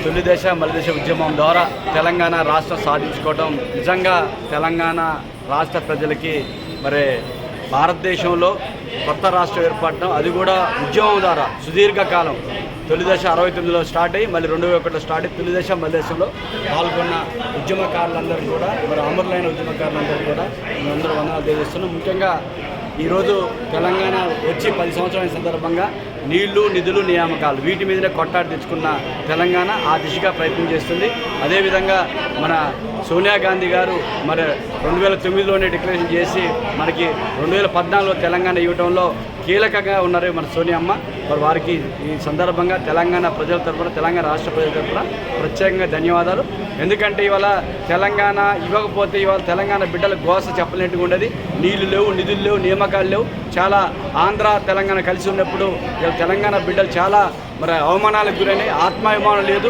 తొలి దశ మలి దశ ఉద్యమం ద్వారా తెలంగాణ రాష్ట్రం సాధించుకోవడం నిజంగా తెలంగాణ రాష్ట్ర ప్రజలకి మరి భారతదేశంలో కొత్త రాష్ట్రం ఏర్పడటం, అది కూడా ఉద్యమం ద్వారా సుదీర్ఘకాలం తొలి దశ 69లో స్టార్ట్ అయ్యి మళ్ళీ 2001లో స్టార్ట్ అయ్యి తొలి దశ మలి దశలో పాల్గొన్న ఉద్యమకారులందరూ కూడా మరి అమరులైన ఉద్యమకారులందరూ కూడా మేమందరూ వందనాలు తెలియజేస్తున్నాం. ముఖ్యంగా ఈరోజు తెలంగాణ వచ్చి 10 సంవత్సరాల సందర్భంగా నీళ్లు, నిధులు, నియామకాలు వీటి మీదనే కొట్టాడి తెచ్చుకున్న తెలంగాణ ఆ దిశగా ప్రయత్నం చేస్తుంది. అదేవిధంగా మన సోనియా గాంధీ గారు మరి 2009లోనే డిక్లరేషన్ చేసి మనకి 2014లో తెలంగాణ ఇవ్వడంలో కీలకంగా ఉన్నారు మన సోనియమ్మ. మరి వారికి ఈ సందర్భంగా తెలంగాణ ప్రజల తరఫున, తెలంగాణ రాష్ట్ర ప్రజల తరఫున ప్రత్యేకంగా ధన్యవాదాలు. ఎందుకంటే ఇవాళ తెలంగాణ ఇవ్వకపోతే ఇవాళ తెలంగాణ బిడ్డల గోస చెప్పలేట్టుగా ఉండేది. నీళ్లు లేవు, నిధులు లేవు, నియామకాలు లేవు. చాలా ఆంధ్ర తెలంగాణ కలిసి ఉన్నప్పుడు ఇవాళ తెలంగాణ బిడ్డలు చాలా మరి అవమానాలకు గురైనాయి. ఆత్మాభిమానం లేదు.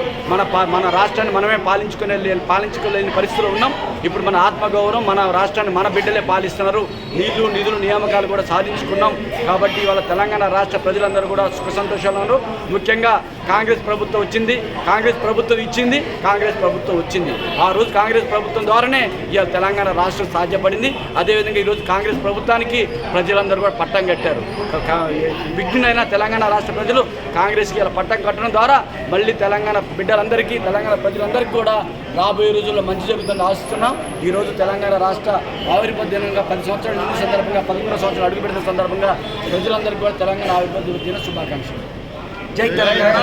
మన రాష్ట్రాన్ని మనమే పాలించుకోలేని పరిస్థితుల్లో ఉన్నాం. ఇప్పుడు మన ఆత్మగౌరవం, మన రాష్ట్రాన్ని మన బిడ్డలే పాలిస్తున్నారు. నీళ్లు, నిధులు, నియామకాలు కూడా సాధించుకున్నాం. కాబట్టి ఇవాళ తెలంగాణ రాష్ట్ర ప్రజలందరూ కూడా సుఖ సంతోషాలు ఉన్నారు. ముఖ్యంగా కాంగ్రెస్ ప్రభుత్వం వచ్చింది, కాంగ్రెస్ ప్రభుత్వం ఇచ్చింది, కాంగ్రెస్ ప్రభుత్వం వచ్చింది. ఆ రోజు కాంగ్రెస్ ప్రభుత్వం ద్వారానే ఇవాళ తెలంగాణ రాష్ట్రం సాధ్యపడింది. అదేవిధంగా ఈరోజు కాంగ్రెస్ ప్రభుత్వానికి ప్రజలందరూ కూడా పట్టం కట్టారు. విఘ్నులైన తెలంగాణ రాష్ట్ర ప్రజలు కాంగ్రెస్కి ఇలా పట్టం కట్టడం ద్వారా మళ్ళీ తెలంగాణ బిడ్డలందరికీ, తెలంగాణ ప్రజలందరికీ కూడా రాబోయే రోజుల్లో మంచి జరుగుతుందని ఆశిస్తున్నాం. ఈరోజు తెలంగాణ రాష్ట్ర ఆవిర్భావ దినంగా 10 సంవత్సరాల నిండిన సందర్భంగా 11వ సంవత్సరం అడుగుపెట్టిన సందర్భంగా ప్రజలందరికీ కూడా తెలంగాణ ఆవిర్భావ దిన శుభాకాంక్షలు. జై తెలంగాణ.